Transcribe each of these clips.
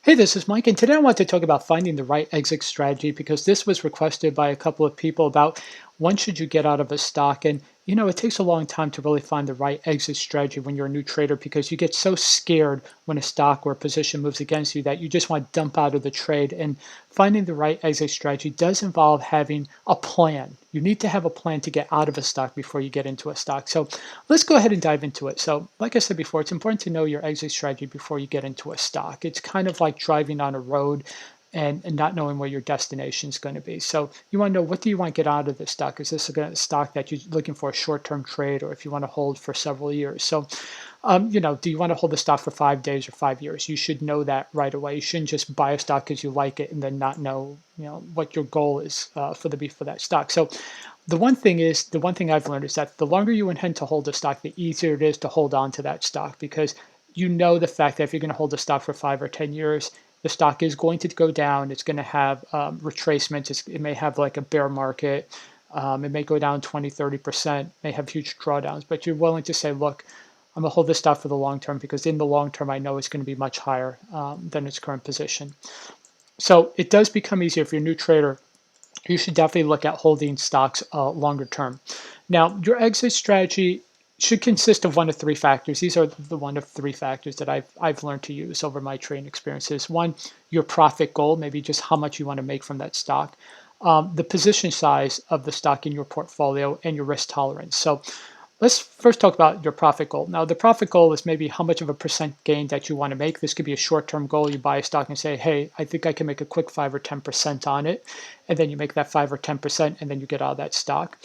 Hey, this is Mike, and today I want to talk about finding the right exit strategy because this was requested by a couple of people about when should you get out of a stock. And it takes a long time to really find the right exit strategy when you're a new trader because you get so scared when a stock or a position moves against you that you just want to dump out of the trade. And finding the right exit strategy does involve having a plan. You need to have a plan to get out of a stock before you get into a stock. So let's go ahead and dive into it. So, like I said before, it's important to know your exit strategy before you get into a stock. It's kind of like driving on a road and not knowing where your destination is going to be. So, you want to know, what do you want to get out of this stock? Is this a stock that you're looking for a short term trade, or if you want to hold for several years? So, do you want to hold the stock for 5 days or 5 years? You should know that right away. You shouldn't just buy a stock because you like it and then not know, what your goal is for that stock. So, the one thing I've learned is that the longer you intend to hold a stock, the easier it is to hold on to that stock because you know the fact that if you're going to hold a stock for 5 or 10 years, the stock is going to go down. It's going to have retracements. It may have like a bear market. It may go down 20, 30%, may have huge drawdowns, but you're willing to say, look, I'm going to hold this stock for the long term because in the long term, I know it's going to be much higher than its current position. So it does become easier if you're a new trader. You should definitely look at holding stocks longer term. Now, your exit strategy should consist of one of three factors. These are the one of three factors that I've learned to use over my trading experiences. One, your profit goal, maybe just how much you want to make from that stock. The position size of the stock in your portfolio, and your risk tolerance. So let's first talk about your profit goal. Now, the profit goal is maybe how much of a percent gain that you want to make. This could be a short-term goal. You buy a stock and say, hey, I think I can make a quick 5 or 10% on it. And then you make that 5 or 10%, and then you get out of that stock.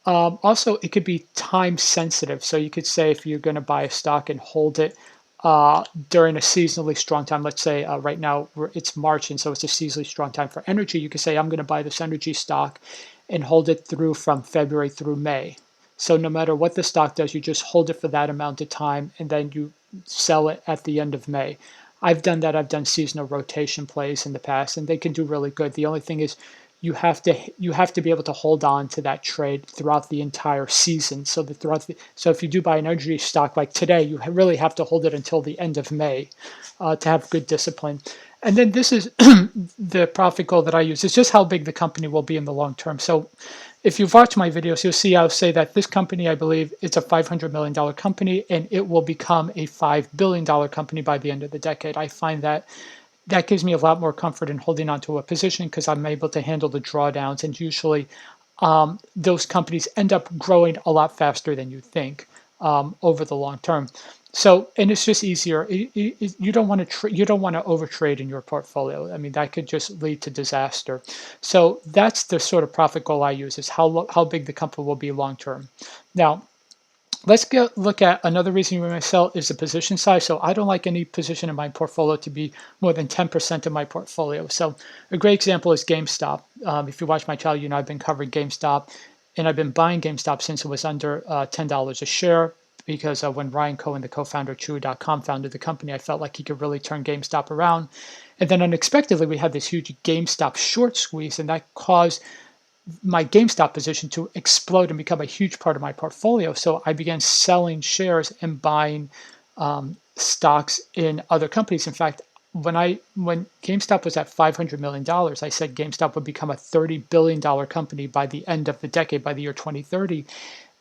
Also, it could be time sensitive. So you could say if you're going to buy a stock and hold it during a seasonally strong time, let's say right now it's March, and so it's a seasonally strong time for energy. You could say, I'm going to buy this energy stock and hold it through from February through May. So no matter what the stock does, you just hold it for that amount of time and then you sell it at the end of May. I've done that. I've done seasonal rotation plays in the past, and they can do really good. The only thing is you have to be able to hold on to that trade throughout the entire season. So if you do buy an energy stock like today, you really have to hold it until the end of May to have good discipline. And then this is the profit goal that I use. It's just how big the company will be in the long term. So if you've watched my videos, you'll see I'll say that this company, I believe, it's a $500 million company, and it will become a $5 billion company by the end of the decade. I find that gives me a lot more comfort in holding onto a position because I'm able to handle the drawdowns. And usually, those companies end up growing a lot faster than you think over the long term. So, and it's just easier. You don't want to you don't want to overtrade in your portfolio. I mean, that could just lead to disaster. So that's the sort of profit goal I use: is how big the company will be long term. Now, let's look at another reason you might sell is the position size. So I don't like any position in my portfolio to be more than 10% of my portfolio. So a great example is GameStop. If you watch my channel, I've been covering GameStop, and I've been buying GameStop since it was under $10 a share. Because when Ryan Cohen, the co-founder of Chewy.com, founded the company, I felt like he could really turn GameStop around. And then unexpectedly, we had this huge GameStop short squeeze, and that caused my GameStop position to explode and become a huge part of my portfolio. So I began selling shares and buying stocks in other companies. In fact, when GameStop was at $500 million, I said GameStop would become a $30 billion company by the end of the decade, by the year 2030.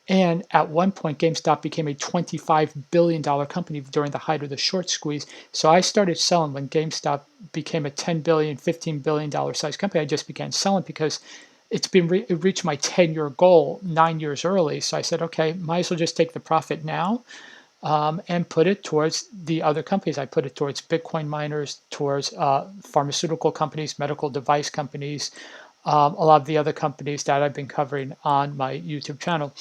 And at one point, GameStop became a $25 billion company during the height of the short squeeze. So I started selling when GameStop became a $10 billion, $15 billion size company. I just began selling because it reached my 10-year goal 9 years early. So I said, okay, might as well just take the profit now and put it towards the other companies. I put it towards Bitcoin miners, towards pharmaceutical companies, medical device companies, a lot of the other companies that I've been covering on my YouTube channel.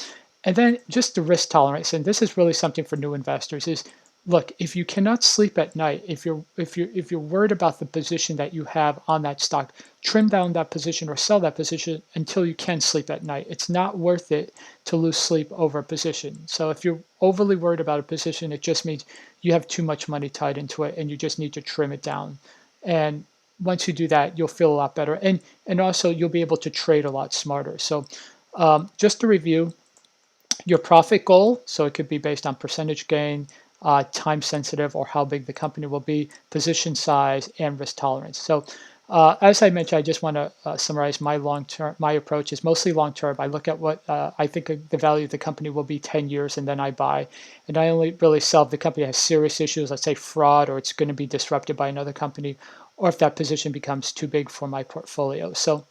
And then just the risk tolerance, and this is really something for new investors, is look, if you cannot sleep at night, if you're worried about the position that you have on that stock, trim down that position or sell that position until you can sleep at night. It's not worth it to lose sleep over a position. So if you're overly worried about a position, it just means you have too much money tied into it and you just need to trim it down. And once you do that, you'll feel a lot better. And also you'll be able to trade a lot smarter. So just to review, your profit goal, so it could be based on percentage gain, time sensitive or how big the company will be, position size, and risk tolerance. So as I mentioned, I just want to summarize my long term. My approach is mostly long term. I look at what I think the value of the company will be 10 years, and then I buy. And I only really sell if the company has serious issues, let's say fraud, or it's going to be disrupted by another company, or if that position becomes too big for my portfolio. So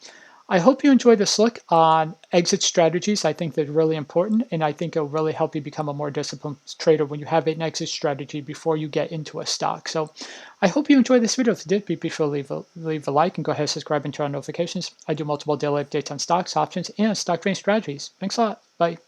I hope you enjoy this look on exit strategies. I think they're really important, and I think it'll really help you become a more disciplined trader when you have an exit strategy before you get into a stock. So I hope you enjoyed this video. If you did, be sure to leave a like and go ahead and subscribe and turn on notifications. I do multiple daily updates on stocks, options, and stock trading strategies. Thanks a lot. Bye.